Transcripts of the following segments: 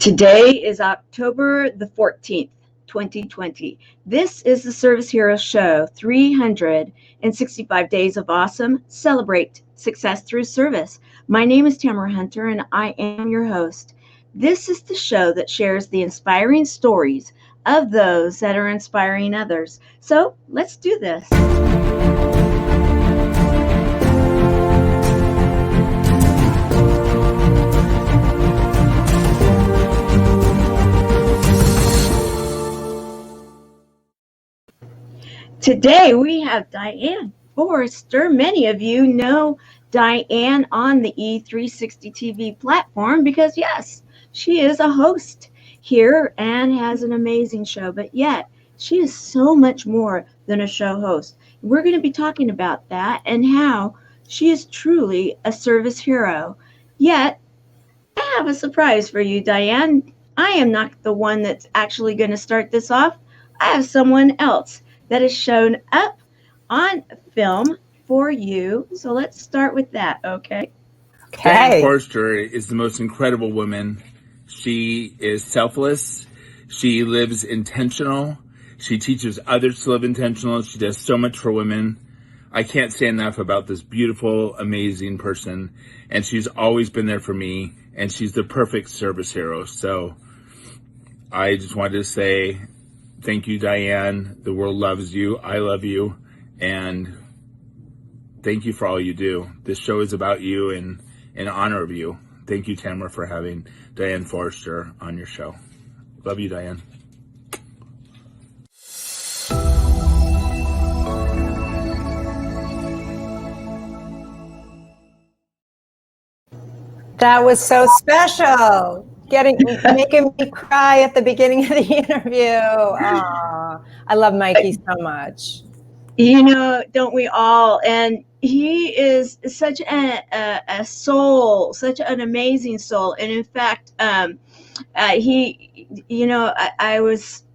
Today is October the 14th, 2020. This is the Service Hero Show, 365 Days of Awesome. Celebrate success through service. My name is Tamara Hunter, and I am your host. This is the show that shares the inspiring stories of those that are inspiring others. So let's do this. Today we have Diane Forster. Many of you know Diane on the E360 TV platform because, yes, she is a host here and has an amazing show, but yet she is so much more than a show host. We're going to be talking about that and how she is truly a service hero. Yet, I have a surprise for you, Diane. I am not the one that's actually going to start this off. I have someone else that has shown up on film for you. So let's start with that, okay? Diane Forster is the most incredible woman. She is selfless. She lives intentional. She teaches others to live intentional. She does so much for women. I can't say enough about this beautiful, amazing person. And she's always been there for me. And she's the perfect service hero. So I just wanted to say thank you, Diane. The world loves you. I love you. And thank you for all you do. This show is about you and in honor of you. Thank you, Tamara, for having Diane Forster on your show. Love you, Diane. That was so special. Making me cry at the beginning of the interview. Aww, I love Mikey so much. You know, don't we all? And he is such a soul, such an amazing soul. And in fact, I was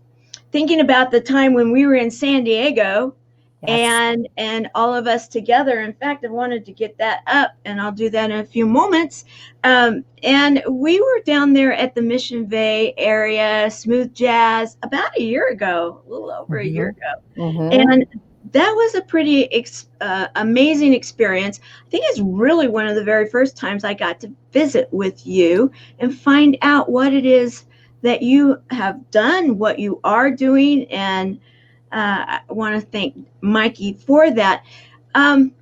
thinking about the time when we were in San Diego. Yes. And all of us together. In fact, I wanted to get that up, and I'll do that in a few moments. And we were down there at the Mission Bay area, smooth jazz, about a year ago, a little over a year ago. And that was a pretty amazing experience. I think it's really one of the very first times I got to visit with you and find out what it is that you have done, what you are doing, and I want to thank Mikey for that. Let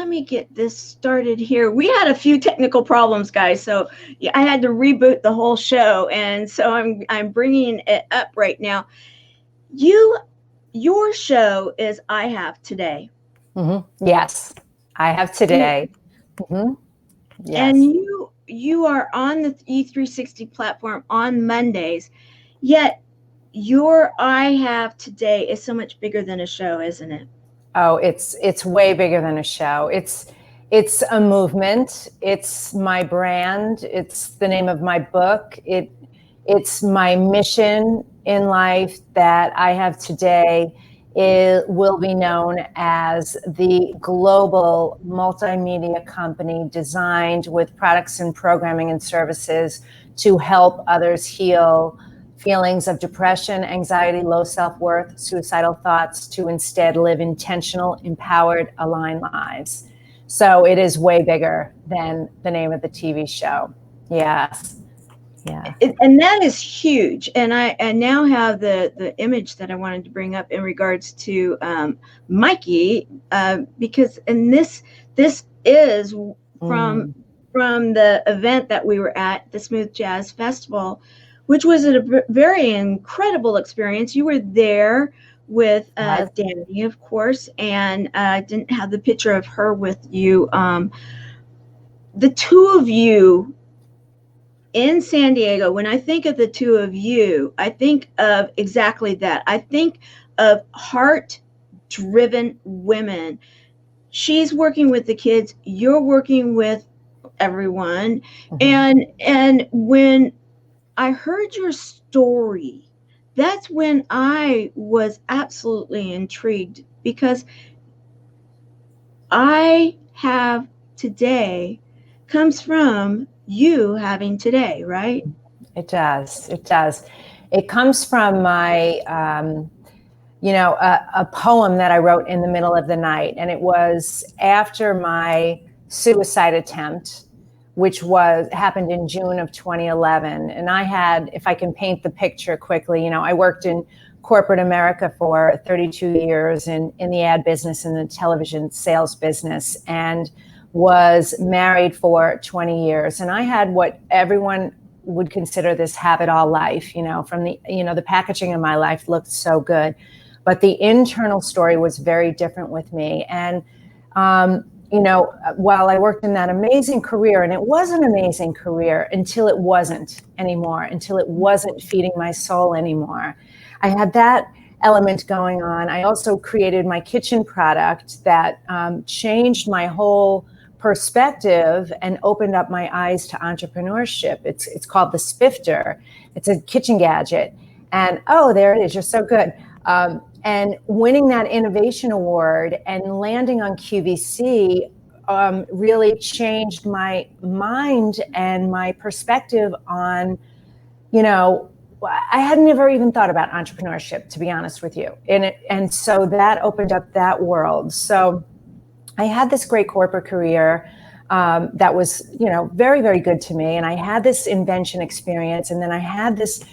me get this started here. We had a few technical problems, guys, so I had to reboot the whole show, and so I'm bringing it up right now. Your show is I Have Today. Yes, I Have Today. Yes. And you are on the E360 platform on Mondays, yet your I Have Today is so much bigger than a show, isn't it? Oh, it's way bigger than a show. It's a movement. It's my brand. It's the name of my book. It's my mission in life that I Have Today. It will be known as the global multimedia company designed with products and programming and services to help others heal feelings of depression, anxiety, low self-worth, suicidal thoughts, to instead live intentional, empowered, aligned lives. So it is way bigger than the name of the TV show. Yes. Yeah. And that is huge. And I now have the image that I wanted to bring up in regards to Mikey, because this is from the event that we were at, the Smooth Jazz Festival, which was a very incredible experience. You were there with Danny, of course, and I didn't have the picture of her with you. The two of you in San Diego, when I think of the two of you, I think of exactly that. I think of heart-driven women. She's working with the kids. You're working with everyone. And when I heard your story, that's when I was absolutely intrigued, because I Have Today comes from you having today, right? It does. It does. It comes from my, a poem that I wrote in the middle of the night. And it was after my suicide attempt, which happened in June of 2011. And I had, if I can paint the picture quickly, I worked in corporate America for 32 years in the ad business and the television sales business, and was married for 20 years. And I had what everyone would consider this have-it-all life, from the packaging of my life looked so good, but the internal story was very different with me. And, while I worked in that amazing career, and it was an amazing career until it wasn't anymore, until it wasn't feeding my soul anymore. I had that element going on. I also created my kitchen product that changed my whole perspective and opened up my eyes to entrepreneurship. It's called the Spifter. It's a kitchen gadget. And there it is. You're so good. And winning that innovation award and landing on QVC really changed my mind and my perspective on, I had never even thought about entrepreneurship, to be honest with you. And so that opened up that world. So I had this great corporate career that was, very, very good to me. And I had this invention experience. And then I had this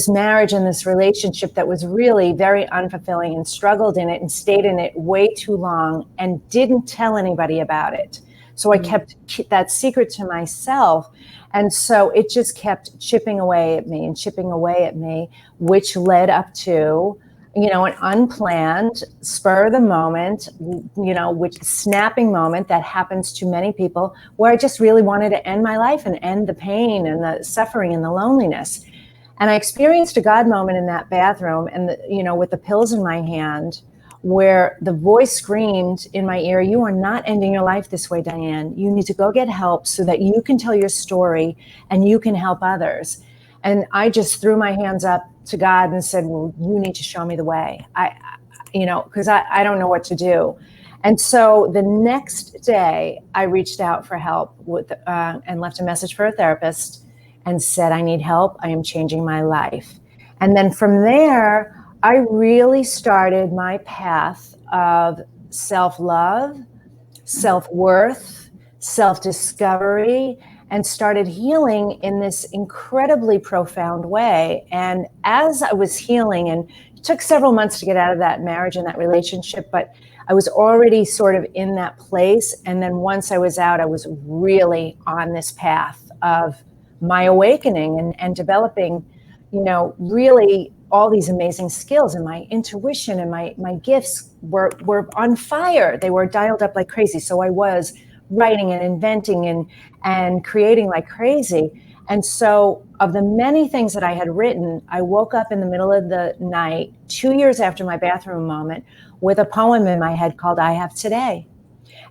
marriage and this relationship that was really very unfulfilling, and struggled in it and stayed in it way too long and didn't tell anybody about it. So I kept that secret to myself. And so it just kept chipping away at me, which led up to, an unplanned, spur of the moment, which snapping moment that happens to many people, where I just really wanted to end my life and end the pain and the suffering and the loneliness. And I experienced a God moment in that bathroom, and with the pills in my hand, where the voice screamed in my ear, "You are not ending your life this way, Diane. You need to go get help so that you can tell your story and you can help others." And I just threw my hands up to God and said, "Well, you need to show me the way. Because I don't know what to do." And so the next day, I reached out for help and left a message for a therapist and said, "I need help. I am changing my life." And then from there, I really started my path of self-love, self-worth, self-discovery, and started healing in this incredibly profound way. And as I was healing, and it took several months to get out of that marriage and that relationship, but I was already sort of in that place. And then once I was out, I was really on this path of my awakening and developing, really all these amazing skills, and my intuition and my gifts were on fire. They were dialed up like crazy. So I was writing and inventing and creating like crazy. And so of the many things that I had written, I woke up in the middle of the night, 2 years after my bathroom moment, with a poem in my head called "I Have Today."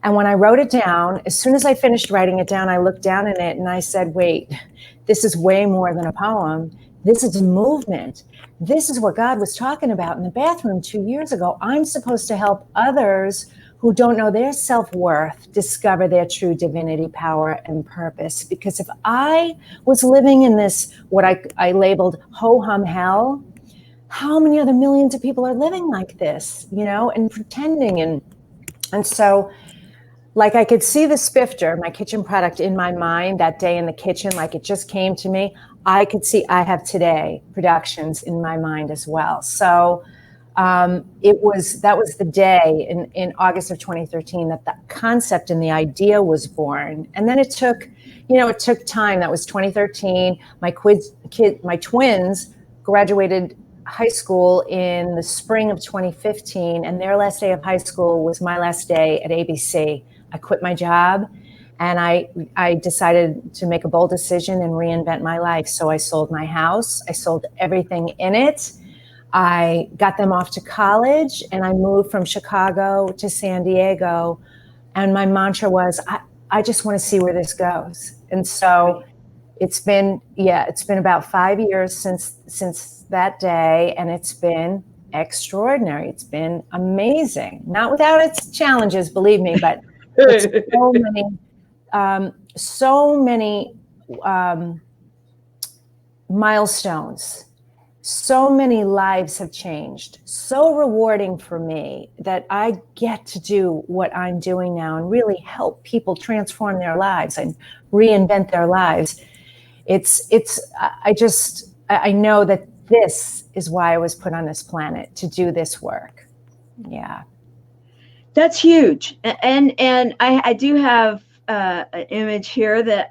And when I wrote it down, as soon as I finished writing it down, I looked down in it and I said, wait, this is way more than a poem. This is a movement. This is what God was talking about in the bathroom 2 years ago. I'm supposed to help others who don't know their self-worth discover their true divinity, power, and purpose. Because if I was living in this, what I labeled ho-hum hell, how many other millions of people are living like this, and pretending? And so, like, I could see the Spifter, my kitchen product, in my mind that day in the kitchen, like it just came to me. I could see I Have Today productions in my mind as well. So that was the day in August of 2013 that the concept and the idea was born. And then it took time. That was 2013. My twins graduated high school in the spring of 2015, and their last day of high school was my last day at ABC. I quit my job, and I decided to make a bold decision and reinvent my life. So I sold my house. I sold everything in it. I got them off to college, and I moved from Chicago to San Diego. And my mantra was, I just want to see where this goes. And so it's been about 5 years since that day, and it's been extraordinary. It's been amazing. Not without its challenges, believe me, but it's so many milestones. So many lives have changed. So rewarding for me that I get to do what I'm doing now and really help people transform their lives and reinvent their lives. I know that this is why I was put on this planet, to do this work. Yeah. That's huge. And I do have an image here that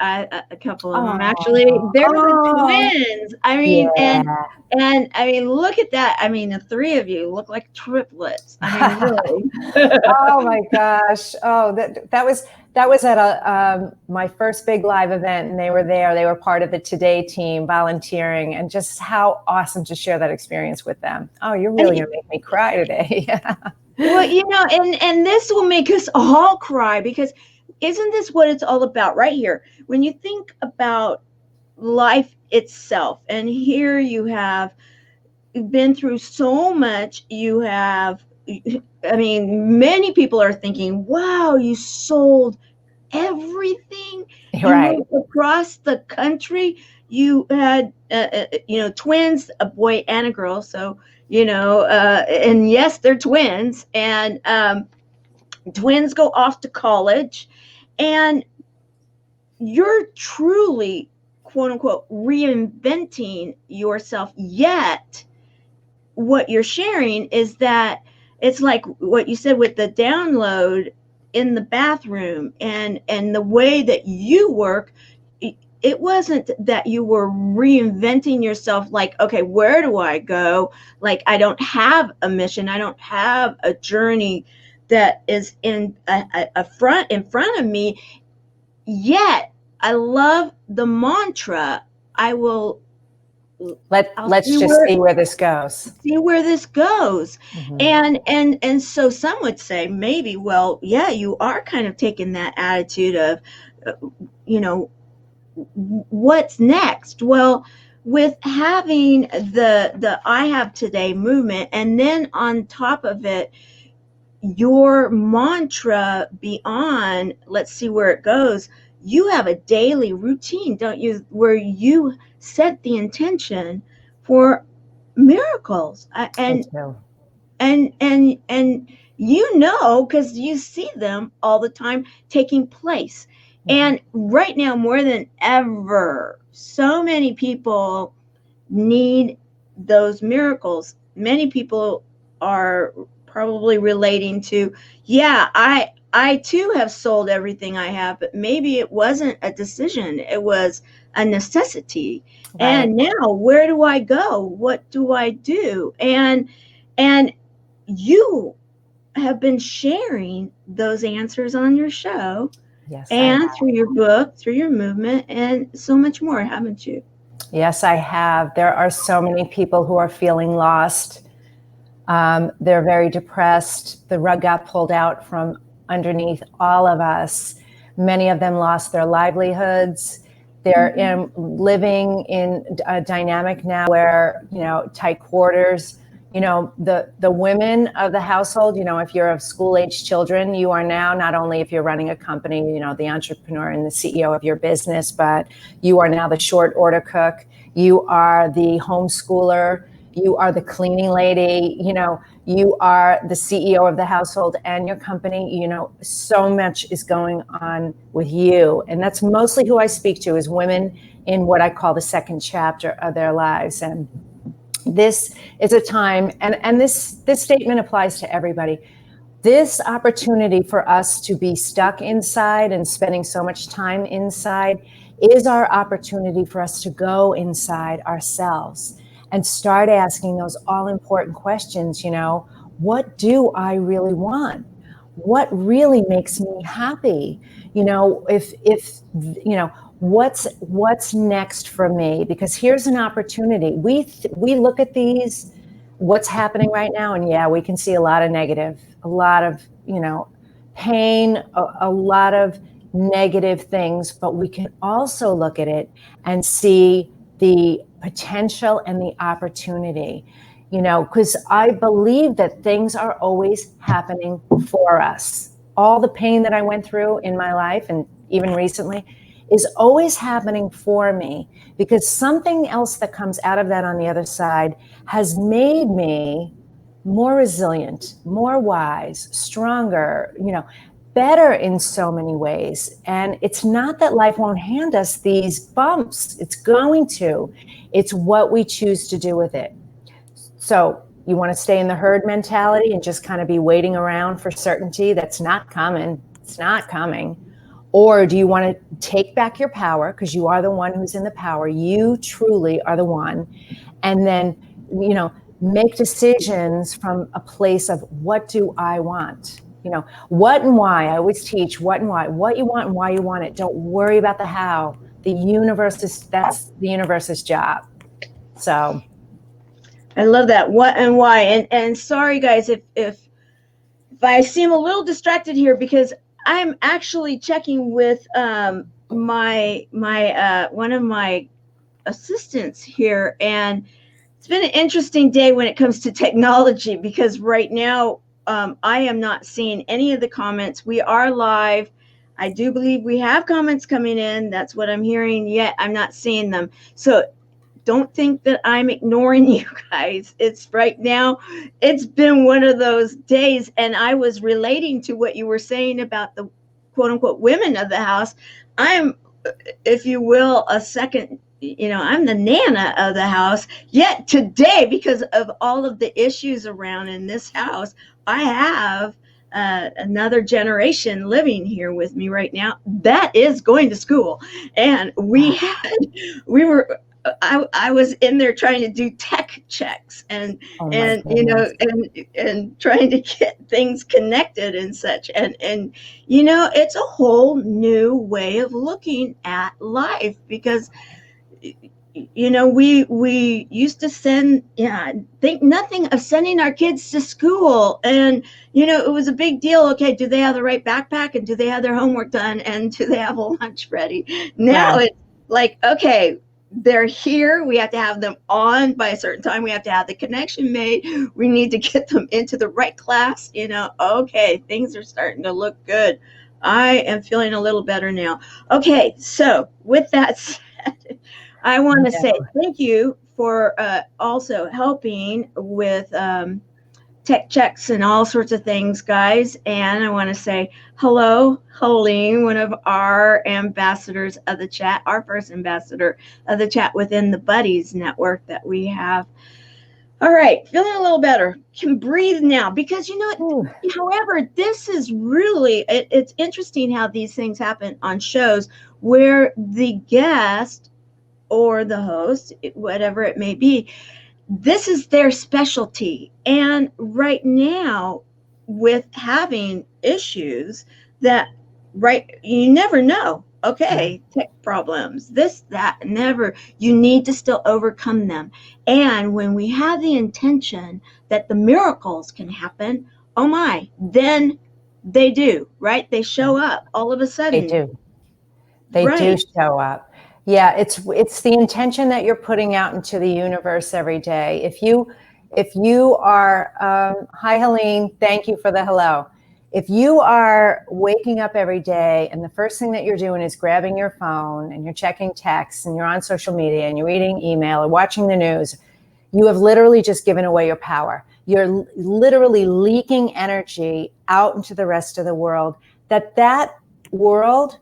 a couple of them actually, they're the twins. I mean, Yeah. and I mean, look at that. I mean, the three of you look like triplets. I mean, really. Oh my gosh. Oh, that was at my first big live event, and they were there. They were part of the Today team, volunteering, and just how awesome to share that experience with them. Oh, you're really gonna make me cry today. Well, you know, and this will make us all cry, because isn't this what it's all about right here? When you think about life itself, and here you have been through so much, you have, I mean, many people are thinking, wow, you sold everything. Right. You moved across the country. You had, twins, a boy and a girl. So, and yes, they're twins, and twins go off to college, and you're truly, quote unquote, reinventing yourself. Yet what you're sharing is that it's like what you said with the download in the bathroom, and the way that you work. It wasn't that you were reinventing yourself like, okay, where do I go? Like, I don't have a mission. I don't have a journey that is in front of me. Yet I love the mantra. I will let's just see where this goes. See where this goes. Mm-hmm. And so some would say maybe, well, yeah, you are kind of taking that attitude of, what's next? Well, with having the I Have Today movement, and then on top of it, your mantra beyond, let's see where it goes. You have a daily routine, don't you, where you set the intention for miracles, and because you see them all the time taking place. And right now, more than ever, so many people need those miracles. Many people are probably relating to, yeah, I too have sold everything I have, but maybe it wasn't a decision. It was a necessity. Right. And now, where do I go? What do I do? And you have been sharing those answers on your show. Yes, and through your book, through your movement, and so much more, haven't you? Yes, I have. There are so many people who are feeling lost. They're very depressed. The rug got pulled out from underneath all of us. Many of them lost their livelihoods. They're living in a dynamic now where, tight quarters. The women of the household, if you're of school-age children, you are now, not only if you're running a company, the entrepreneur and the CEO of your business, but you are now the short order cook. You are the homeschooler. You are the cleaning lady. You are the CEO of the household and your company. So much is going on with you. And that's mostly who I speak to, is women in what I call the second chapter of their lives. And this is a time, and this statement applies to everybody. This opportunity for us to be stuck inside and spending so much time inside is our opportunity for us to go inside ourselves and start asking those all important questions. What do I really want? What really makes me happy? What's next for me? Because here's an opportunity. We look at these, what's happening right now, and yeah, we can see a lot of negative, a lot of, pain, a lot of negative things, but we can also look at it and see the potential and the opportunity, because I believe that things are always happening for us. All the pain that I went through in my life, and even recently, is always happening for me, because something else that comes out of that on the other side has made me more resilient, more wise, stronger, better in so many ways. And it's not that life won't hand us these bumps. It's going to. It's what we choose to do with it. So you want to stay in the herd mentality and just kind of be waiting around for certainty that's not coming. It's not coming. Or do you want to take back your power, because you are the one who's in the power. You truly are the one. And then, make decisions from a place of, what do I want? What and why. I always teach what and why. What you want and why you want it. Don't worry about the how. That's the universe's job. So I love that. What and why. And sorry guys if I seem a little distracted here, because I'm actually checking with my one of my assistants here, and it's been an interesting day when it comes to technology, because right now I am not seeing any of the comments. We are live. I do believe we have comments coming in. That's what I'm hearing, yet I'm not seeing them. So don't think that I'm ignoring you guys. It's right now, it's been one of those days, and I was relating to what you were saying about the quote unquote women of the house. I'm, if you will, a second, I'm the Nana of the house. Yet today, because of all of the issues around in this house, I have another generation living here with me right now that is going to school. And I was in there trying to do tech checks and trying to get things connected and such. And it's a whole new way of looking at life, because we used to think nothing of sending our kids to school, and it was a big deal. Okay, do they have the right backpack, and do they have their homework done, and do they have a lunch ready? Now It's like, okay, they're here, we have to have them on by a certain time, we have to have the connection made, we need to get them into the right class. Okay, things are starting to look good. I am feeling a little better now. Okay, so with that said, I want to say thank you for also helping with tech checks and all sorts of things, guys. And I want to say hello, Helene, one of our ambassadors of the chat, our first ambassador of the chat within the Buddies network that we have. All right, feeling a little better. Can breathe now, because however, this is really, it's interesting how these things happen on shows where the guest or the host, whatever it may be, this is their specialty. And right now, with having issues you never know. Okay, tech problems, this, that, never. You need to still overcome them. And when we have the intention that the miracles can happen, oh my, then they do, right? They show up all of a sudden. They do show up. Yeah, it's the intention that you're putting out into the universe every day. If you are, hi Helene, thank you for the hello. If you are waking up every day and the first thing that you're doing is grabbing your phone and you're checking texts and you're on social media and you're reading email or watching the news, you have literally just given away your power. You're literally leaking energy out into the rest of the world, that world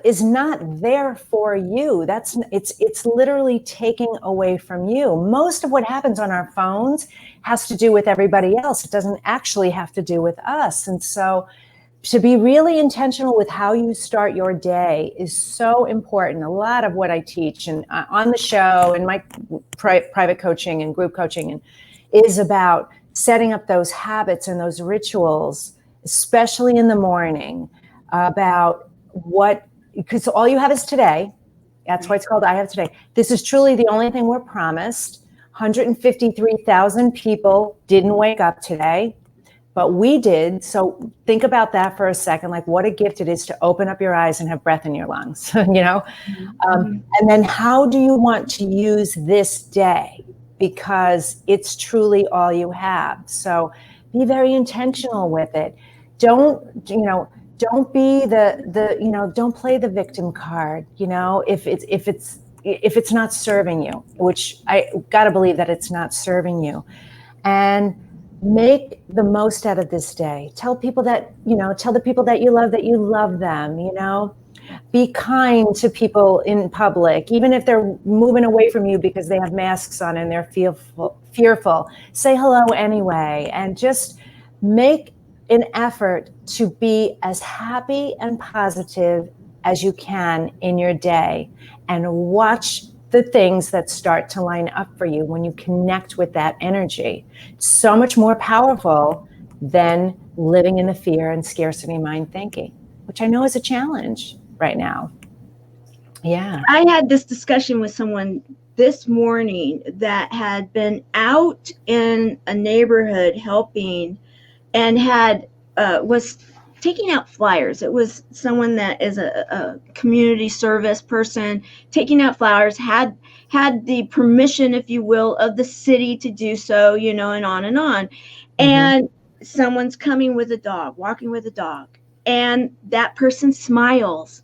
is not there for you. It's literally taking away from you. Most of what happens on our phones has to do with everybody else. It doesn't actually have to do with us. And so to be really intentional with how you start your day is so important. A lot of what I teach and on the show and my private coaching and group coaching is about setting up those habits and those rituals, especially in the morning, about because all you have is today. That's why it's called I Have Today. This is truly the only thing we're promised. 153,000 people didn't wake up today, but we did. So think about that for a second, like what a gift it is to open up your eyes and have breath in your lungs, And then how do you want to use this day? Because it's truly all you have. So be very intentional with it. Don't don't be don't play the victim card, if it's not serving you, which I gotta believe that it's not serving you. And make the most out of this day. Tell the people that you love them, be kind to people in public, even if they're moving away from you because they have masks on and they're fearful. Say hello anyway, and just make an effort to be as happy and positive as you can in your day, and watch the things that start to line up for you when you connect with that energy. It's so much more powerful than living in the fear and scarcity mind thinking, which I know is a challenge right now. Yeah. I had this discussion with someone this morning that had been out in a neighborhood helping and was taking out flyers. It was someone that is a community service person taking out flyers, had the permission, if you will, of the city to do so, and on and on. Mm-hmm. And someone's coming with a dog, walking with a dog, and that person smiles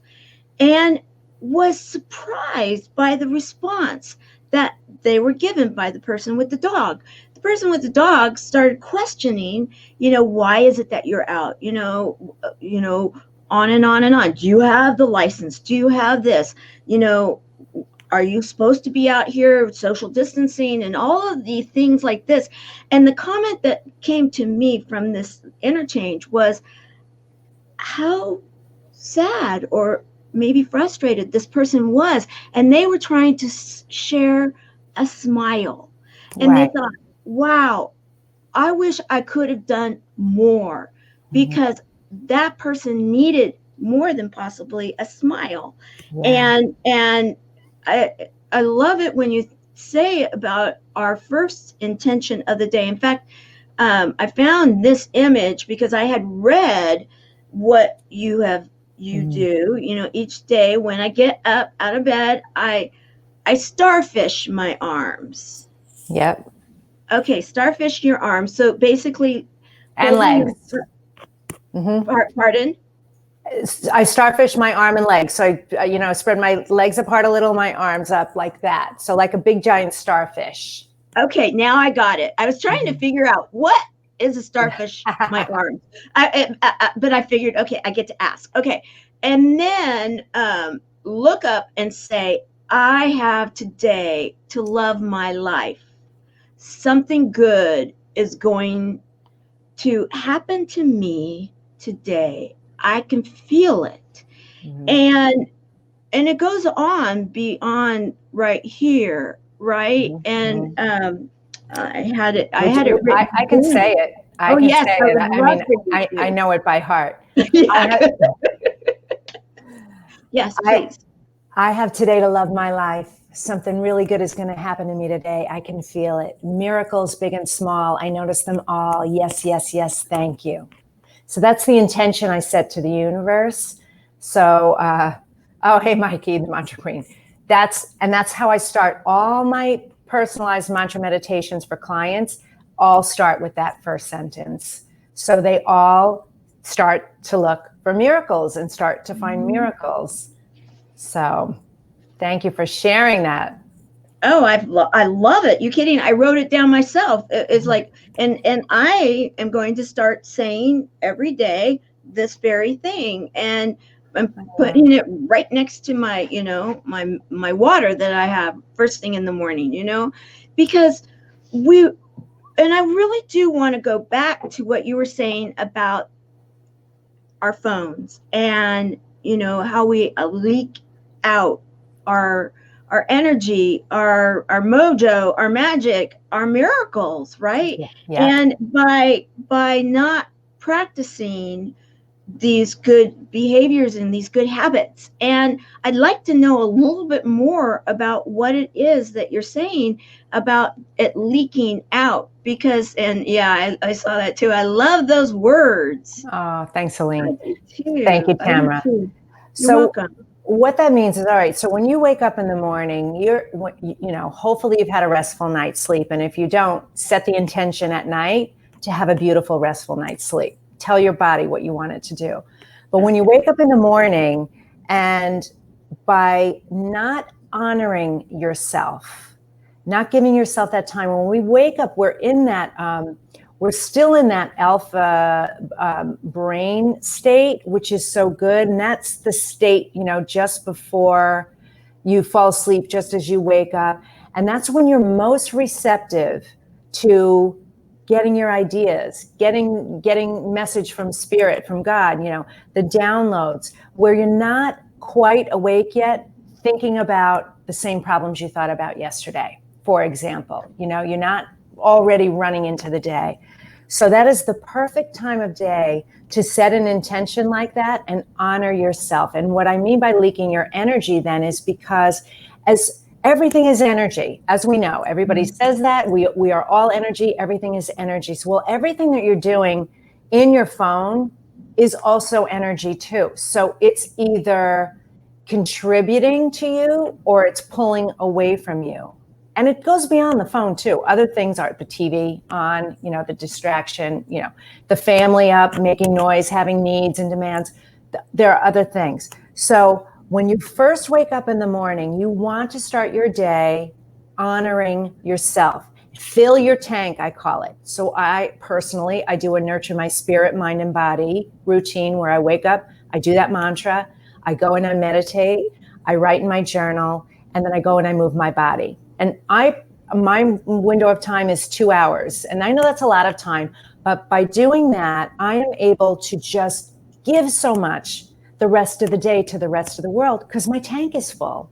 and was surprised by the response that they were given by the person with the dog. The person with the dog started questioning, why is it that you're out? On and on and on. Do you have the license? Do you have this? Are you supposed to be out here social distancing and all of the things like this? And the comment that came to me from this interchange was how sad or maybe frustrated this person was. And they were trying to share a smile. And They thought, wow, I wish I could have done more, because that person needed more than possibly a smile. Yeah. And I love it when you say about our first intention of the day. In fact, I found this image because I had read what you do, each day when I get up out of bed, I starfish my arms. Yep. Okay, starfish your arms. So basically, and legs. Pardon? I starfish my arm and legs. So I spread my legs apart a little, my arms up like that. So like a big giant starfish. Okay, now I got it. I was trying to figure out what is a starfish my arms. But I figured, okay, I get to ask. Okay, and then look up and say, I have today to love my life. Something good is going to happen to me today. I can feel it. Mm-hmm. And it goes on beyond right here, right? Mm-hmm. And I had it written. I can say it. I know it by heart. Yes, please. I have today to love my life. Something really good is going to happen to me today. I can feel it. Miracles, big and small. I notice them all. Yes, yes, yes. Thank you. So that's the intention I set to the universe. So, hey, Mikey, the mantra queen. That's how I start all my personalized mantra meditations for clients. All start with that first sentence. So they all start to look for miracles and start to find miracles. So thank you for sharing that. Oh, I love it. You kidding? I wrote it down myself. It's like, and I am going to start saying every day this very thing, and I'm putting it right next to my, my water that I have first thing in the morning, because and I really do want to go back to what you were saying about our phones and, how we leak out our energy, our mojo, our magic, our miracles, right? Yeah. And by not practicing these good behaviors and these good habits. And I'd like to know a little bit more about what it is that you're saying about it leaking out, because, I saw that too. I love those words. Oh, thanks, Celine. Thank you, Tamara. You're welcome. What that means is, all right, so when you wake up in the morning, hopefully you've had a restful night's sleep. And if you don't, set the intention at night to have a beautiful, restful night's sleep. Tell your body what you want it to do. But when you wake up in the morning, and by not honoring yourself, not giving yourself that time, when we wake up, we're in that, we're still in that alpha brain state, which is so good. And that's the state, just before you fall asleep, just as you wake up. And that's when you're most receptive to getting your ideas, getting message from spirit, from God, the downloads, where you're not quite awake yet, thinking about the same problems you thought about yesterday, for example. You're not already running into the day. So that is the perfect time of day to set an intention like that and honor yourself. And what I mean by leaking your energy then is because as everything is energy, as we know, everybody says that we are all energy, everything is energy. So, well, everything that you're doing in your phone is also energy too. So it's either contributing to you or it's pulling away from you. And it goes beyond the phone too. Other things are the TV on, the distraction, the family up, making noise, having needs and demands. There are other things. So when you first wake up in the morning, you want to start your day honoring yourself. Fill your tank, I call it. So I do a nurture my spirit, mind, and body routine where I wake up, I do that mantra, I go and I meditate, I write in my journal, and then I go and I move my body. And my window of time is 2 hours. And I know that's a lot of time, but by doing that, I am able to just give so much the rest of the day to the rest of the world because my tank is full.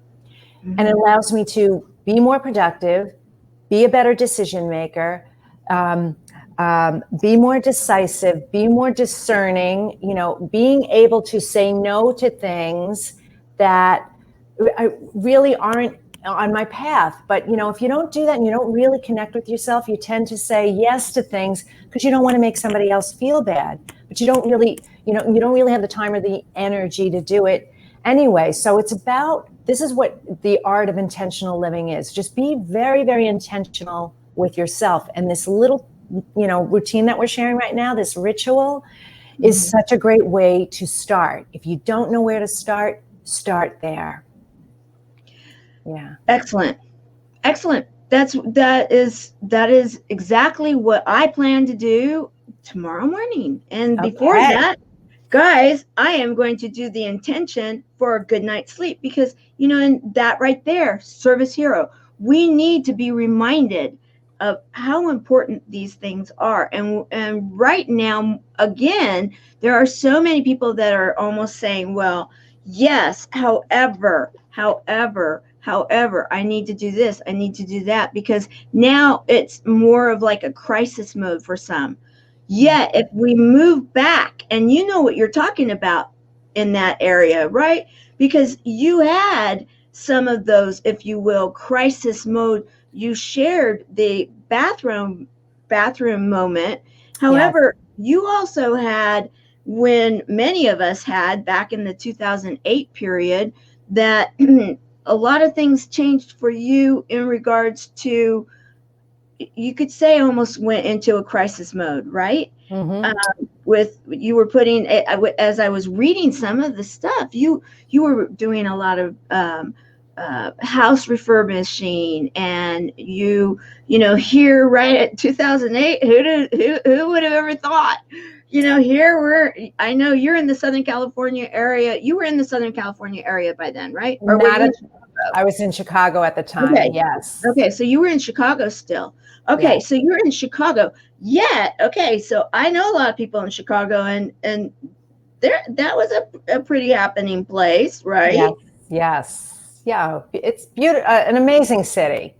Mm-hmm. And it allows me to be more productive, be a better decision maker, be more decisive, be more discerning, being able to say no to things that really aren't on my path. But, if you don't do that and you don't really connect with yourself, you tend to say yes to things because you don't want to make somebody else feel bad, but you don't really, you don't really have the time or the energy to do it anyway. So this is what the art of intentional living is. Just be very, very intentional with yourself. And this little, routine that we're sharing right now, this ritual is such a great way to start. If you don't know where to start there. Yeah. Excellent. That is exactly what I plan to do tomorrow morning. And before that, guys, I am going to do the intention for a good night's sleep because, and that right there, service hero, we need to be reminded of how important these things are. And right now, again, there are so many people that are almost saying, well, yes, however, I need to do this, I need to do that, because now it's more of like a crisis mode for some. Yet, if we move back, and you know what you're talking about in that area, right? Because you had some of those, if you will, crisis mode. You shared the bathroom moment. However, you also had, when many of us had back in the 2008 period, that a lot of things changed for you in regards to, you could say, almost went into a crisis mode, right? Mm-hmm. You were putting, as I was reading some of the stuff, you were doing a lot of house refurbishing, and here right at 2008, who would have ever thought? I know you're in the Southern California area. You were in the Southern California area by then, right? Or I was in Chicago at the time. Okay. Yes. Okay. So you were in Chicago still. Okay. Yes. So you're in Chicago. Okay. So I know a lot of people in Chicago, and that was a pretty happening place, right? Yes. Yeah. It's beautiful, an amazing city.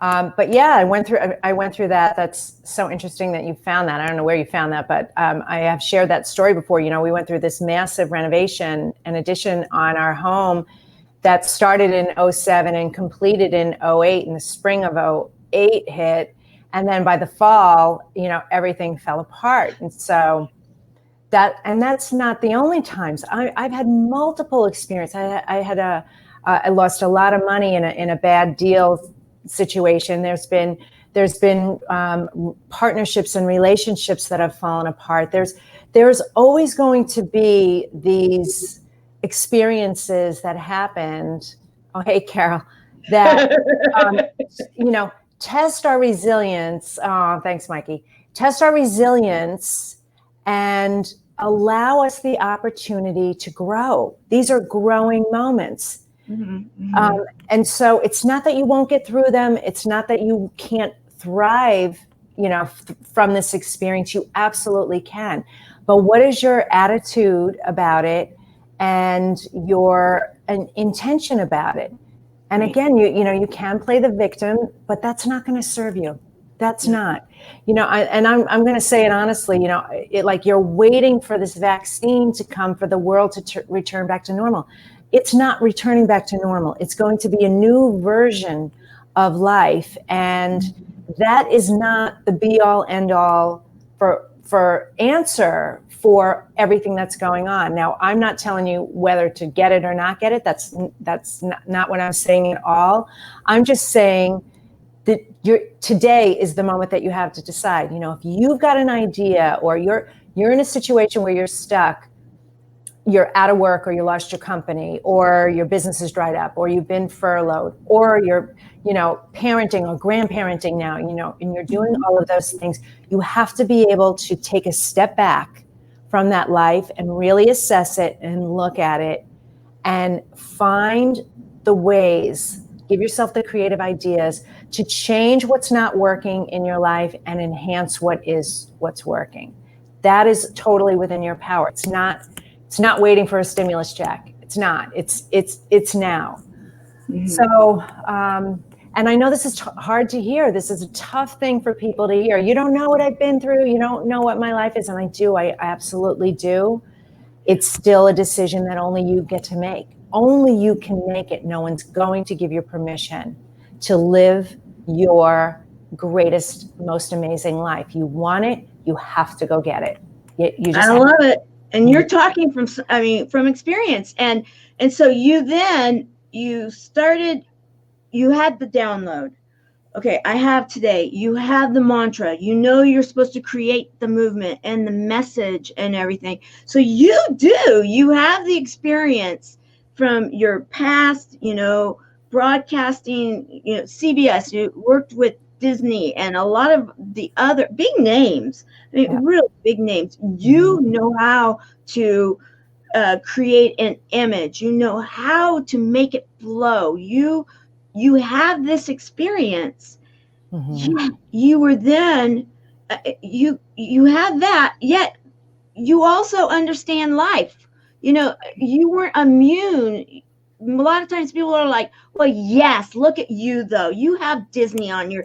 But yeah, I went through that. That's so interesting that you found that. I don't know where you found that, but I have shared that story before. We went through this massive renovation and addition on our home that started in 2007 and completed in 2008, and the spring of 2008 hit. And then by the fall, everything fell apart. And so that's not the only times. I've had multiple experiences. I lost a lot of money in a bad deal situation. There's been partnerships and relationships that have fallen apart. There's there's always going to be these experiences that happened. Oh, hey, Carol, that, test our resilience. Oh, thanks, Mikey. Test our resilience and allow us the opportunity to grow. These are growing moments. And so it's not that you won't get through them. It's not that you can't thrive, from this experience. You absolutely can. But what is your attitude about it and your intention about it? And again, you can play the victim, but that's not going to serve you. That's not, I'm going to say it honestly, like you're waiting for this vaccine to come for the world to return back to normal. It's not returning back to normal. It's going to be a new version of life. And that is not the be all end all for answer for everything that's going on. Now, I'm not telling you whether to get it or not get it. That's not what I'm saying at all. I'm just saying that today is the moment that you have to decide. If you've got an idea, or you're in a situation where you're stuck, you're out of work, or you lost your company, or your business is dried up, or you've been furloughed, or you're, parenting or grandparenting now, and you're doing all of those things, you have to be able to take a step back from that life and really assess it and look at it and find the ways, give yourself the creative ideas to change what's not working in your life and enhance what's working. That is totally within your power. It's not waiting for a stimulus check. It's not. It's now. So, and I know this is hard to hear. This is a tough thing for people to hear. You don't know what I've been through. You don't know what my life is. And I do. I absolutely do. It's still a decision that only you get to make. Only you can make it. No one's going to give you permission to live your greatest, most amazing life. You want it, you have to go get it. I love it. And you're talking from experience. And so you had the download. Okay, I have today. You have the mantra. You're supposed to create the movement and the message and everything. So you have the experience from your past, broadcasting, CBS, you worked with Disney and a lot of the other big names, real big names. You know how to create an image. You know how to make it flow. You have this experience. You were then, you had that, yet you also understand life. You weren't immune. A lot of times people are like, well, yes, look at you though. You have Disney on you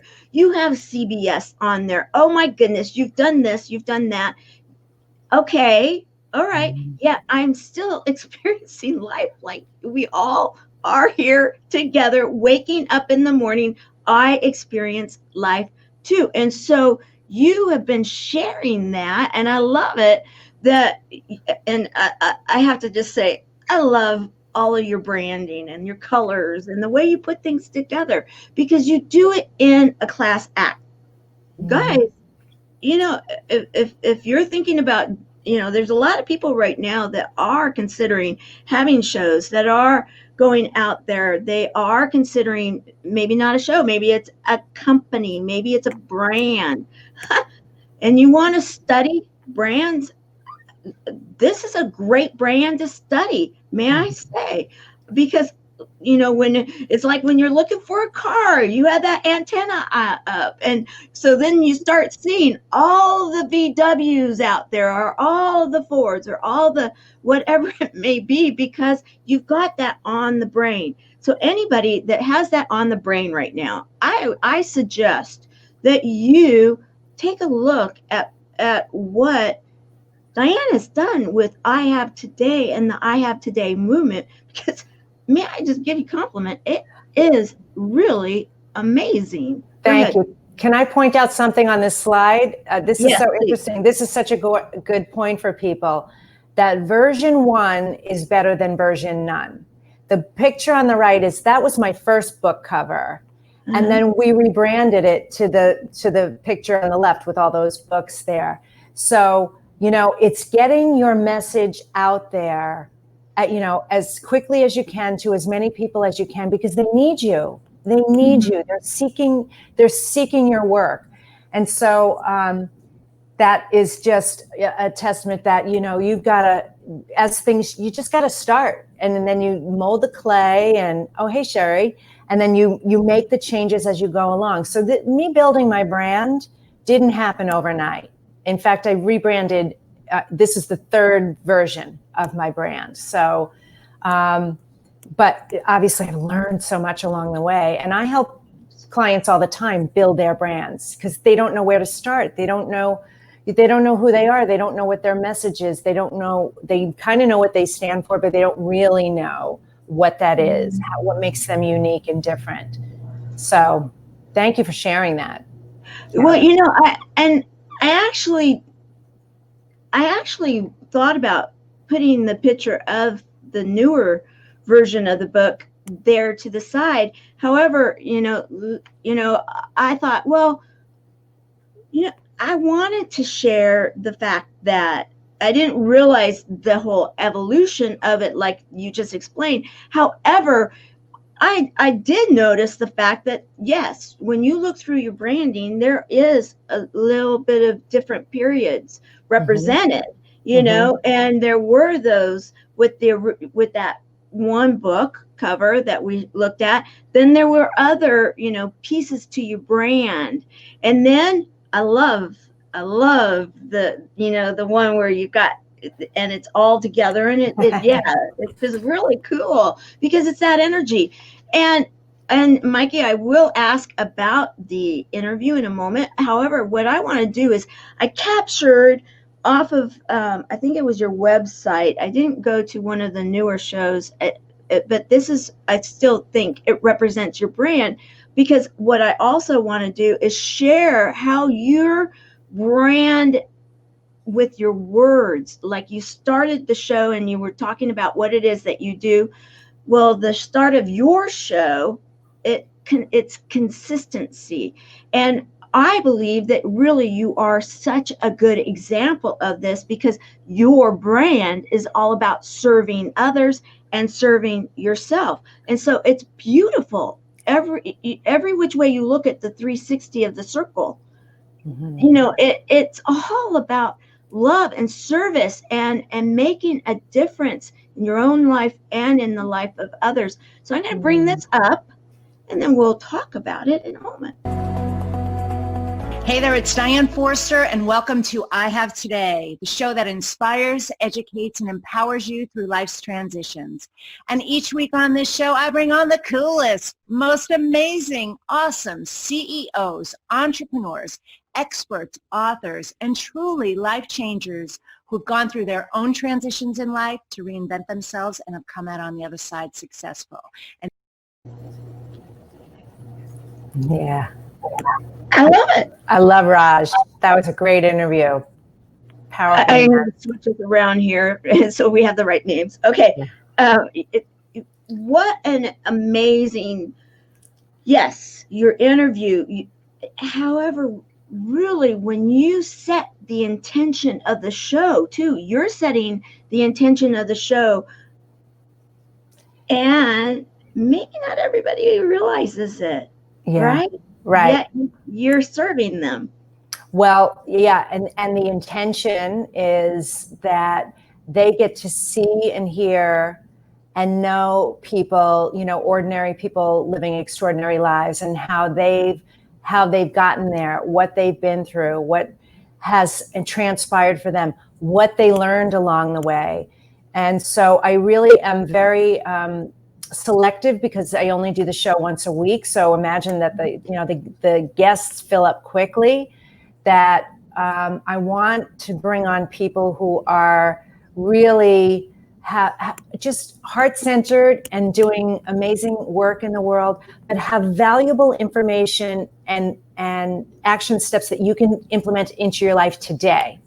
have CBS on there. Oh my goodness, you've done this, you've done that. Okay, all right. Yeah, I'm still experiencing life like we all are here together, waking up in the morning. I experience life too. And so you have been sharing that, and I love it. And I have to just say, I love all of your branding and your colors and the way you put things together, because you do it in a class act. Guys, if you're thinking about, there's a lot of people right now that are considering having shows, that are going out there. They are considering maybe not a show, maybe it's a company, maybe it's a brand. And you want to study brands. This is a great brand to study, may I say, because when it's like when you're looking for a car, you have that antenna up, and so then you start seeing all the VWs out there, or all the Fords, or all the whatever it may be, because you've got that on the brain. So anybody that has that on the brain right now, I suggest that you take a look at what Diane has done with I Have Today and the I Have Today movement, because may I just give you a compliment? It is really amazing. Thank you. Can I point out something on this slide? This is so interesting. This is such a good point for people, that version 1 is better than version none. The picture on the right that was my first book cover. And then we rebranded it to the picture on the left with all those books there. So, it's getting your message out there, as quickly as you can to as many people as you can, because they need you. They need you. They're seeking your work. And so that is just a testament that, you've got to, you just got to start. And then you mold the clay and, oh, hey, Sherry. And then you make the changes as you go along. So me building my brand didn't happen overnight. In fact, I rebranded. This is the third version of my brand. So, but obviously I learned so much along the way. And I help clients all the time build their brands because they don't know where to start. They don't know who they are. They don't know what their message is. They kind of know what they stand for, but they don't really know what that is, what makes them unique and different. So thank you for sharing that. Well, I actually thought about putting the picture of the newer version of the book there to the side. However, I thought, well, I wanted to share the fact that I didn't realize the whole evolution of it like you just explained. However, I did notice the fact that, yes, when you look through your branding, there is a little bit of different periods represented, and there were those with that one book cover that we looked at. Then there were other, pieces to your brand. And then I love the, the one where you got, and it's all together, and it's just really cool because it's that energy. And Mikey, I will ask about the interview in a moment. However, what I want to do is I captured off of, I think it was your website. I didn't go to one of the newer shows, but I still think it represents your brand, because what I also want to do is share how your brand with your words, like you started the show and you were talking about what it is that you do. Well, the start of your show, it's consistency. And I believe that really you are such a good example of this, because your brand is all about serving others and serving yourself. And so it's beautiful. Every which way you look at the 360 of the circle, it's all about love and service and making a difference in your own life and in the life of others. So I'm going to bring this up, and then we'll talk about it in a moment. Hey there, it's Diane Forster, and welcome to I Have Today, the show that inspires, educates, and empowers you through life's transitions. And each week on this show, I bring on the coolest, most amazing, awesome CEOs, entrepreneurs, experts, authors, and truly life changers who've gone through their own transitions in life to reinvent themselves and have come out on the other side successful. And yeah. I love it. I love Raj. That was a great interview. Powerful. I'm going to switch it around here so we have the right names. Okay. Yeah. What an amazing, yes, your interview. However, really, when you set the intention of the show too, you're setting the intention of the show, and maybe not everybody realizes it. Yeah. Right. Yet you're serving them. Well, yeah. And the intention is that they get to see and hear and know people, ordinary people living extraordinary lives, and how they've gotten there, what they've been through, what has transpired for them, what they learned along the way. And so I really am very selective, because I only do the show once a week. So imagine that the guests fill up quickly, that I want to bring on people who are really just heart-centered and doing amazing work in the world, but have valuable information and action steps that you can implement into your life today,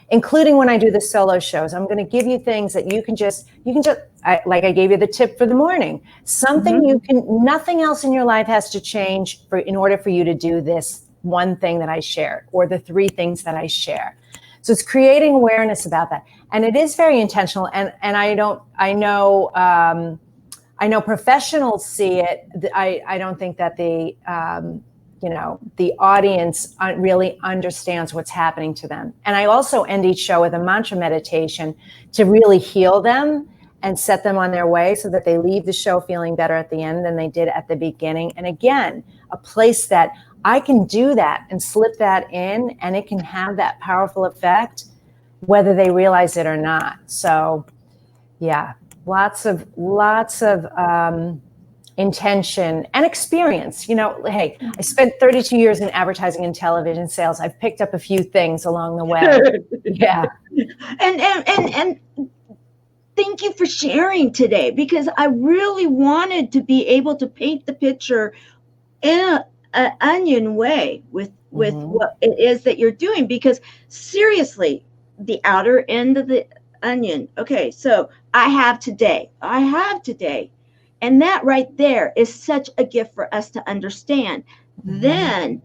including when I do the solo shows. I'm going to give you things that you can just like I gave you the tip for the morning, something nothing else in your life has to change in order for you to do this one thing that I shared, or the three things that I share. So it's creating awareness about that. And it is very intentional. And I know professionals see it. I don't think that the audience really understands what's happening to them. And I also end each show with a mantra meditation to really heal them and set them on their way so that they leave the show feeling better at the end than they did at the beginning. And again, a place that I can do that and slip that in, and it can have that powerful effect, whether they realize it or not. So yeah, lots of intention and experience. Hey, I spent 32 years in advertising and television sales. I've picked up a few things along the way. Yeah. And thank you for sharing today, because I really wanted to be able to paint the picture in an onion way with what it is that you're doing, because seriously, the outer end of the onion. Okay, so I have today. And that right there is such a gift for us to understand. Then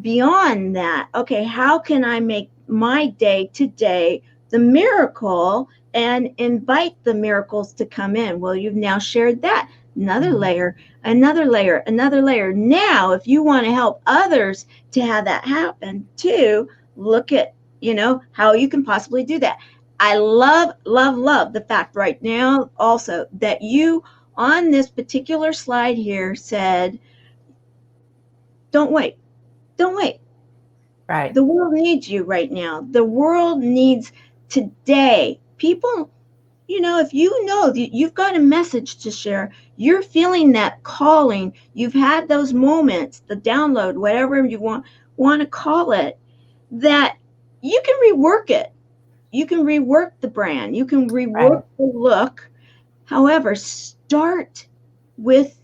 beyond that, okay, how can I make my day today the miracle and invite the miracles to come in? Well, you've now shared that. Another layer, another layer, another layer. Now, if you want to help others to have that happen too, look at, how you can possibly do that. I love the fact right now also that you on this particular slide here said, don't wait. Right. The world needs you right now. The world needs today. People, if you know that you've got a message to share, you're feeling that calling, you've had those moments, the download, whatever you want to call it, that you can rework it. You can rework the brand. You can rework the look. However, start with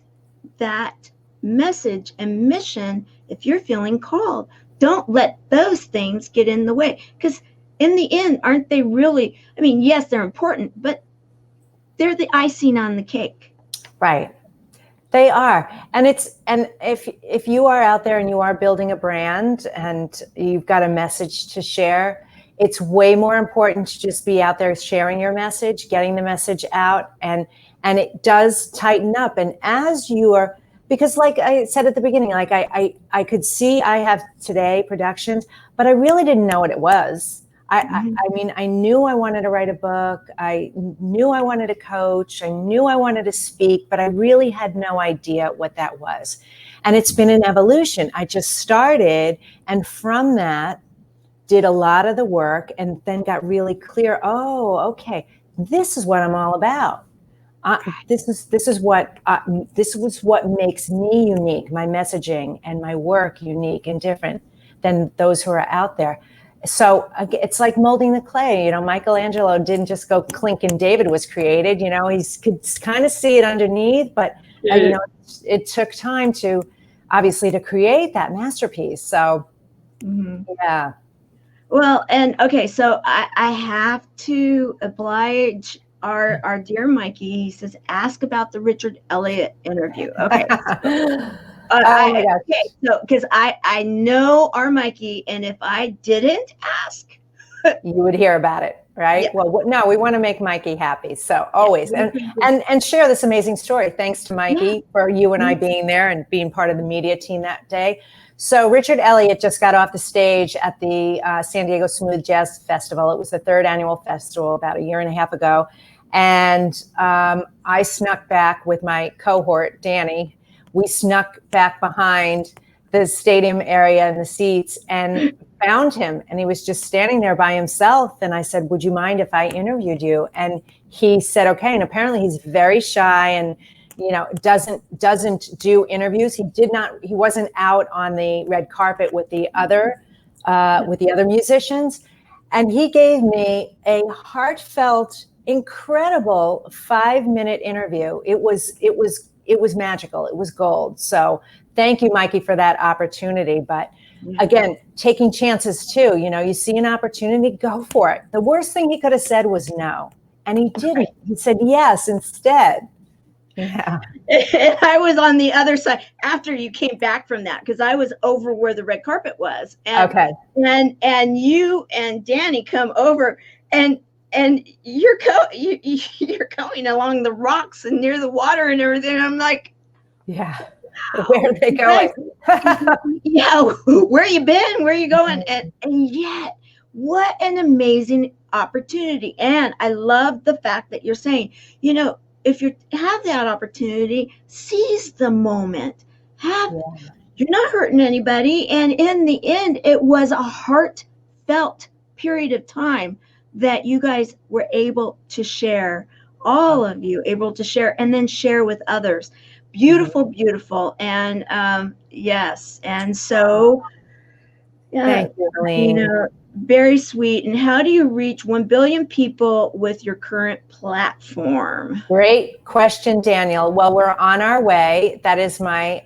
that message and mission if you're feeling called. Don't let those things get in the way, because in the end, aren't they really, yes, they're important, but they're the icing on the cake. Right. They are. And if you are out there and you are building a brand and you've got a message to share, it's way more important to just be out there sharing your message, getting the message out, and it does tighten up. And as you are, because like I said at the beginning, like I could see I have today productions, but I really didn't know what it was. I knew I wanted to write a book. I knew I wanted to coach. I knew I wanted to speak, but I really had no idea what that was. And it's been an evolution. I just started, and from that, did a lot of the work, and then got really clear. Oh, okay, this is what I'm all about. This was what makes me unique, my messaging and my work unique and different than those who are out there. So it's like molding the clay. Michelangelo didn't just go clink and David was created. He could kind of see it underneath, but it took time to create that masterpiece. So yeah. Well, and okay, so I have to oblige our dear Mikey. He says, ask about the Richard Elliott interview. Okay. Okay, so because I know our Mikey, and if I didn't ask, you would hear about it, right? Yeah. Well, no, we want to make Mikey happy, so always and share this amazing story. Thanks to Mikey for you and I being there and being part of the media team that day. So Richard Elliott just got off the stage at the San Diego Smooth Jazz Festival. It was the 3rd annual festival about a year and a half ago, and I snuck back with my cohort, Danny. We snuck back behind the stadium area and the seats and found him. And he was just standing there by himself. And I said, would you mind if I interviewed you? And he said, okay. And apparently he's very shy and, doesn't do interviews. He wasn't out on the red carpet with the other musicians. And he gave me a heartfelt, incredible 5-minute interview. It was magical. It was gold. So thank you, Mikey, for that opportunity. But again, taking chances too. You see an opportunity, go for it. The worst thing he could have said was no. And he didn't. He said yes instead. Yeah. And I was on the other side after you came back from that, because I was over where the red carpet was. And, Okay. And you and Danny come over, and you're you're going along the rocks and near the water and everything. I'm like, Yeah. Where are they going? yeah, where you been? Where you going? And yet, what an amazing opportunity. And I love the fact that you're saying, if you have that opportunity, seize the moment. You're not hurting anybody. And in the end, it was a heartfelt period of time that you guys were able to share, all of you able to share, and then share with others. Beautiful, beautiful. And yes. And so, Thank you, Elaine. very sweet. And how do you reach 1 billion people with your current platform? Great question, Daniel. Well, we're on our way. That is my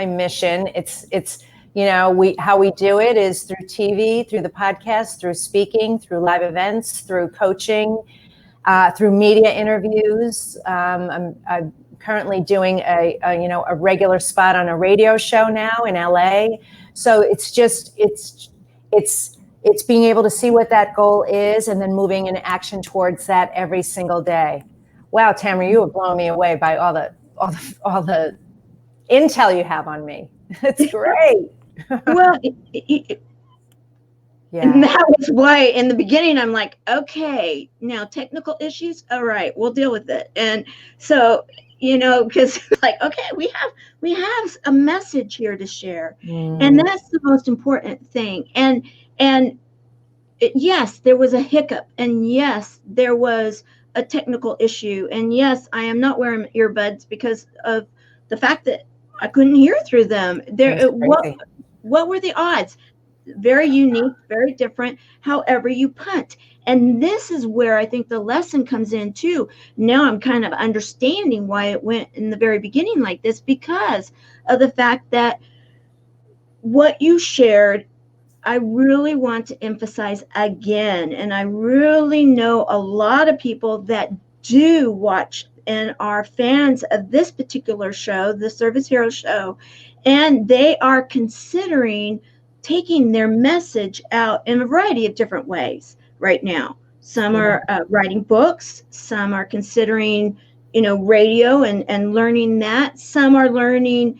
mission. It's how we do it is through TV, through the podcast, through speaking, through live events, through coaching, through media interviews. I'm currently doing a regular spot on a radio show now in LA. So it's being able to see what that goal is and then moving in action towards that every single day. Wow, Tamara, you have blown me away by all the intel you have on me. It's great. Well, yeah. And that was why in the beginning I'm like, okay, now technical issues, all right, we'll deal with it. And so, because like, okay, we have a message here to share, and that's the most important thing. And yes, there was a hiccup, and yes, there was a technical issue, and yes, I am not wearing earbuds because of the fact that I couldn't hear through them. What were the odds? Very unique, very different, however you punt. And this is where I think the lesson comes in too. Now I'm kind of understanding why it went in the very beginning like this, because of the fact that what you shared, I really want to emphasize again. And I really know a lot of people that do watch and are fans of this particular show, the Service Hero Show, and they are considering taking their message out in a variety of different ways right now. Some are writing books. Some are considering, radio and learning that. Some are learning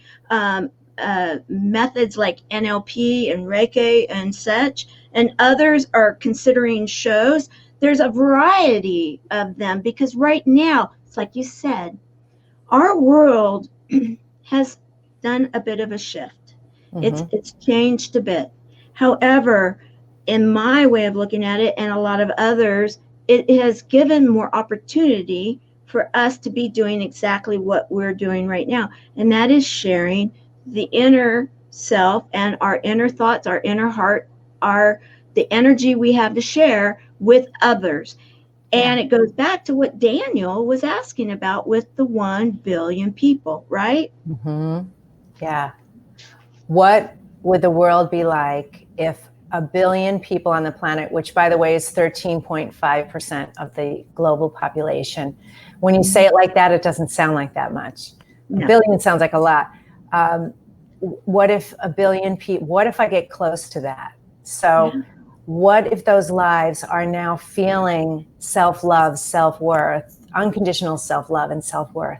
methods like NLP and Reiki and such. And others are considering shows. There's a variety of them because right now, it's like you said, our world has done a bit of a shift. It's changed a bit. However, in my way of looking at it and a lot of others, it has given more opportunity for us to be doing exactly what we're doing right now. And that is sharing the inner self and our inner thoughts, our inner heart, the energy we have to share with others. And it goes back to what Daniel was asking about with the 1 billion people, right? Yeah. What would the world be like if 1 billion people on the planet, which by the way is 13.5% of the global population. When you say it like that, it doesn't sound like that much. No. 1 billion sounds like a lot. What if 1 billion people, what if I get close to that? So what if those lives are now feeling self-love, self-worth, unconditional self-love and self-worth,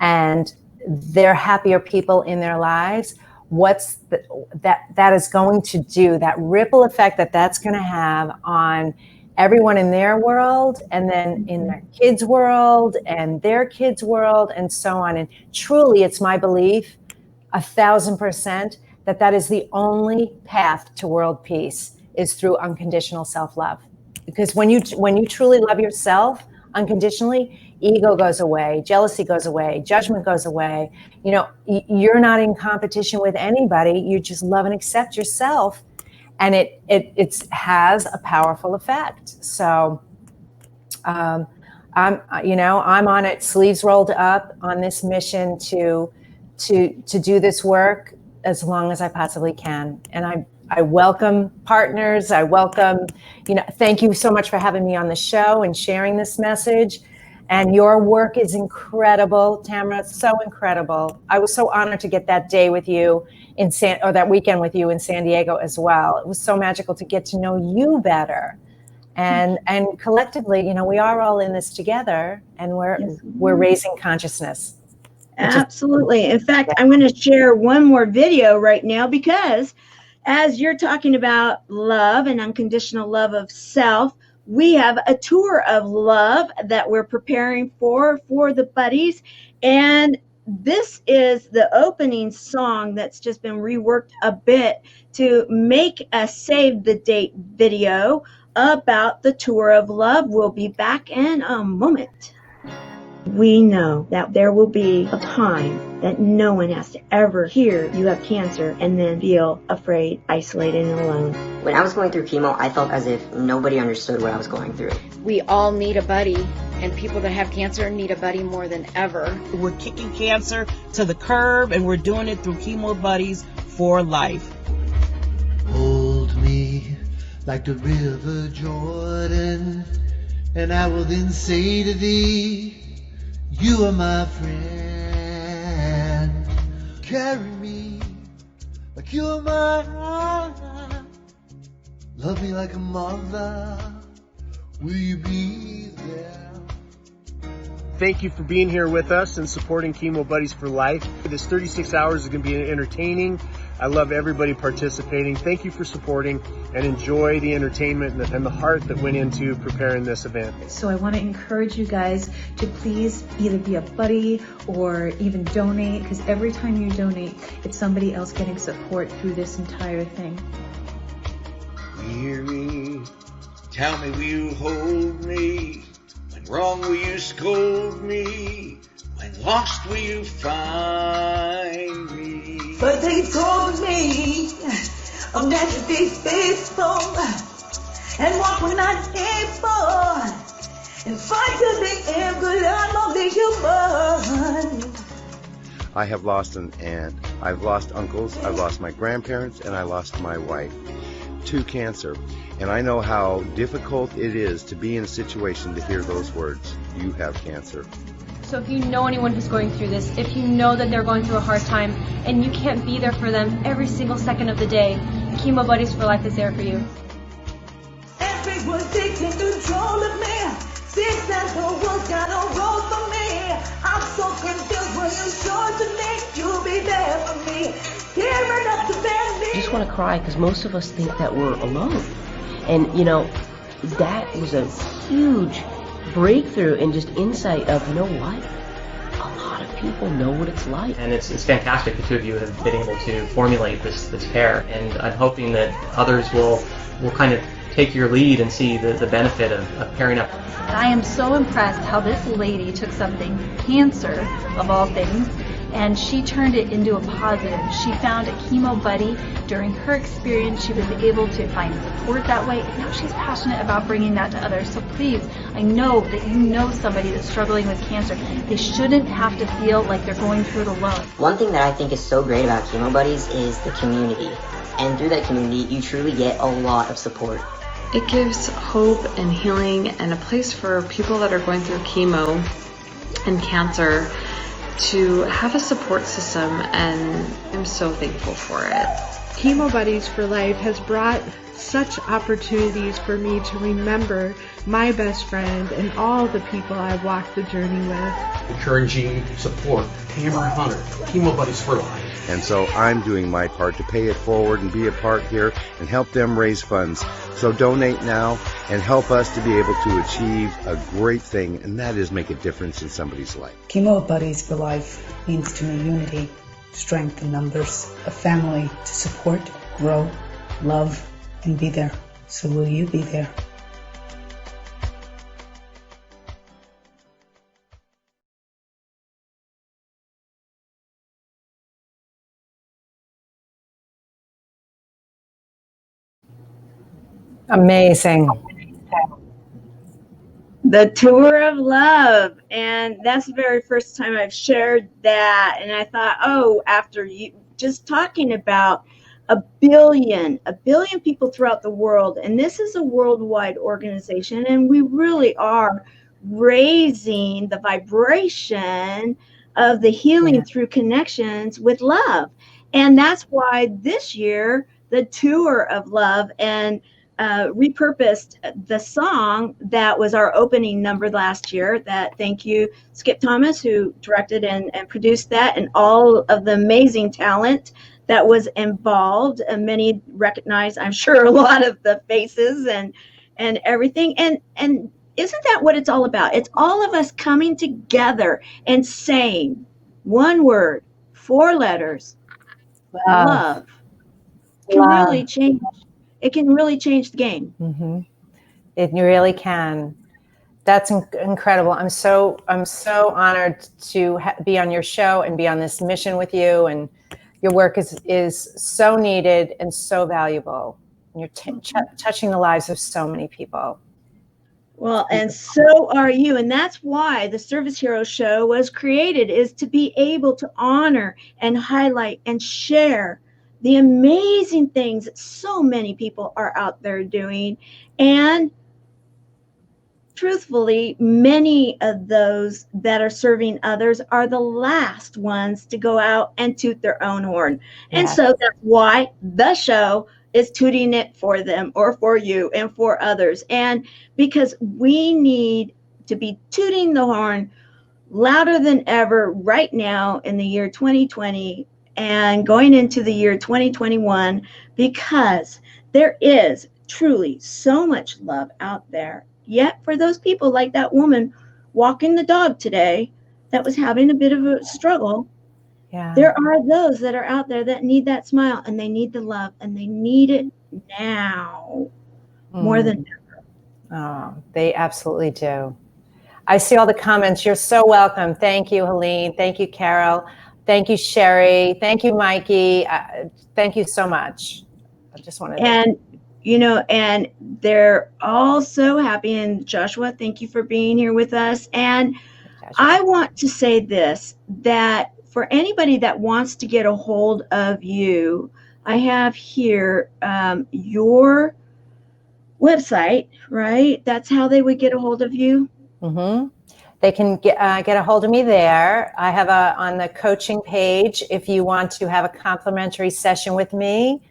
and they're happier people in their lives? What's that is going to do, that ripple effect that's going to have on everyone in their world, and then in their kids' world and their kids' world, and so on. And truly, it's my belief, 1,000%, that is the only path to world peace is through unconditional self-love. Because when you truly love yourself unconditionally, ego goes away, jealousy goes away, judgment goes away. You're not in competition with anybody. You just love and accept yourself, and it has a powerful effect. So, I'm on it, sleeves rolled up, on this mission to do this work as long as I possibly can. And I welcome partners. I welcome, thank you so much for having me on the show and sharing this message. And your work is incredible, Tamara. It's so incredible. I was so honored to get that day with you that weekend with you in San Diego as well. It was so magical to get to know you better. And collectively, we are all in this together, and we're raising consciousness. Absolutely. In fact, I'm going to share one more video right now, because as you're talking about love and unconditional love of self, we have a tour of love that we're preparing for the buddies. And this is the opening song that's just been reworked a bit to make a save the date video about the tour of love. We'll be back in a moment. We know that there will be a time that no one has to ever hear you have cancer and then feel afraid, isolated, and alone. When I was going through chemo, I felt as if nobody understood what I was going through. We all need a buddy, and people that have cancer need a buddy more than ever. We're kicking cancer to the curb, and we're doing it through Chemo Buddies for life. Hold me like the river Jordan, and I will then say to thee, you are my friend. Carry me like you are mine. Love me like a mother. Will you be there? Thank you for being here with us and supporting Chemo Buddies for Life. This 36 hours is going to be entertaining. I love everybody participating. Thank you for supporting, and enjoy the entertainment and the heart that went into preparing this event. So I want to encourage you guys to please either be a buddy or even donate, because every time you donate, it's somebody else getting support through this entire thing. Hear me, tell me will you hold me? When wrong will you scold me? When lost will you find me? But they told me I'm meant to be faithful and walk when I'm able and fight till the end, but I'm only human. I have lost an aunt, I've lost uncles, I've lost my grandparents, and I lost my wife to cancer. And I know how difficult it is to be in a situation to hear those words, you have cancer. So if you know anyone who's going through this, if you know that they're going through a hard time and you can't be there for them every single second of the day, Chemo Buddies for Life is there for you. Everyone taking control of me. Since that the world's got a role for me. I'm so confused when you sure to me. You'll be there for me. Here enough to bend me. I just want to cry because most of us think that we're alone. And, that was a huge breakthrough and just insight of, what? A lot of people know what it's like. And it's fantastic the two of you have been able to formulate this pair, and I'm hoping that others will kind of take your lead and see the benefit of pairing up. I am so impressed how this lady took something, cancer of all things, and she turned it into a positive. She found a chemo buddy. During her experience, she was able to find support that way, and now she's passionate about bringing that to others. So please, I know that you know somebody that's struggling with cancer. They shouldn't have to feel like they're going through it alone. One thing that I think is so great about Chemo Buddies is the community. And through that community, you truly get a lot of support. It gives hope and healing and a place for people that are going through chemo and cancer to have a support system, and I'm so thankful for it. Chemo Buddies for Life has brought such opportunities for me to remember my best friend and all the people I've walked the journey with. Encouraging support, Tamara Hunter, Chemo Buddies for Life. And so I'm doing my part to pay it forward and be a part here and help them raise funds. So donate now and help us to be able to achieve a great thing, and that is make a difference in somebody's life. Chemo Buddies for Life means to me unity, strength in numbers, a family to support, grow, love, and be there. So will you be there? Amazing. The tour of love, and that's the very first time I've shared that. And I thought, after you just talking about a billion people throughout the world, and this is a worldwide organization, and we really are raising the vibration of the healing through connections with love. And that's why this year, the tour of love, and repurposed the song that was our opening number last year. That, thank you, Skip Thomas, who directed and produced that, and all of the amazing talent that was involved. And many recognize, I'm sure, a lot of the faces and everything. And isn't that what it's all about? It's all of us coming together and saying one word, 4 letters, love. Can really change. It can really change the game. Mm-hmm. It really can. That's incredible. I'm so honored to be on your show and be on this mission with you. And your work is so needed and so valuable. And you're touching the lives of so many people. Well, and so are you. And that's why the Service Hero Show was created, is to be able to honor and highlight and share the amazing things that so many people are out there doing. And truthfully, many of those that are serving others are the last ones to go out and toot their own horn. And so that's why the show is tooting it for them, or for you and for others. And because we need to be tooting the horn louder than ever right now in the year 2020 and going into the year 2021, because there is truly so much love out there. Yet for those people, like that woman walking the dog today that was having a bit of a struggle, there are those that are out there that need that smile, and they need the love, and they need it now more than ever. Oh, they absolutely do. I see all the comments. You're so welcome. Thank you, Helene. Thank you, Carol. Thank you, Sherry. Thank you, Mikey. Thank you so much. I just wanted to... And they're all so happy. And Joshua, thank you for being here with us. And I want to say this, that for anybody that wants to get a hold of you, I have here your website, right? That's how they would get a hold of you. Mm-hmm. They can get a hold of me there. I have on the coaching page, if you want to have a complimentary session with me,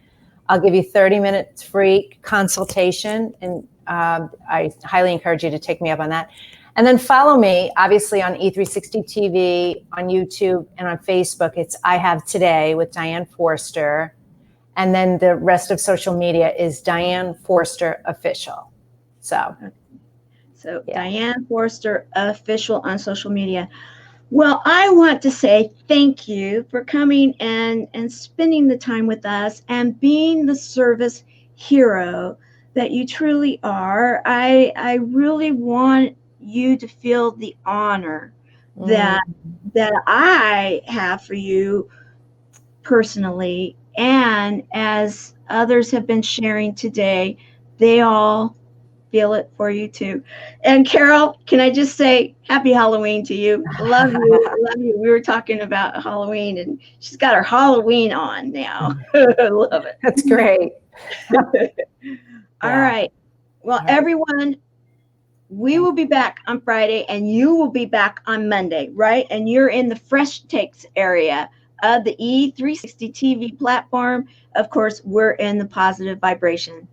I'll give you 30 minutes free consultation. And I highly encourage you to take me up on that. And then follow me, obviously, on E360 TV, on YouTube, and on Facebook. It's I Have Today with Diane Forster. And then the rest of social media is Diane Forster Official. So Diane Forster Official on social media. Well, I want to say thank you for coming and spending the time with us and being the service hero that you truly are. I really want you to feel the honor that I have for you personally, and as others have been sharing today, they all feel it for you too. And Carol, can I just say happy Halloween to you? Love you. Love you. We were talking about Halloween, and she's got her Halloween on now. I love it. That's great. All right. Well, everyone, we will be back on Friday, and you will be back on Monday, right? And you're in the Fresh Takes area of the E360 TV platform. Of course, we're in the Positive Vibration.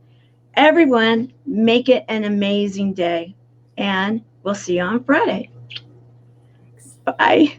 Everyone, make it an amazing day, and we'll see you on Friday. Bye.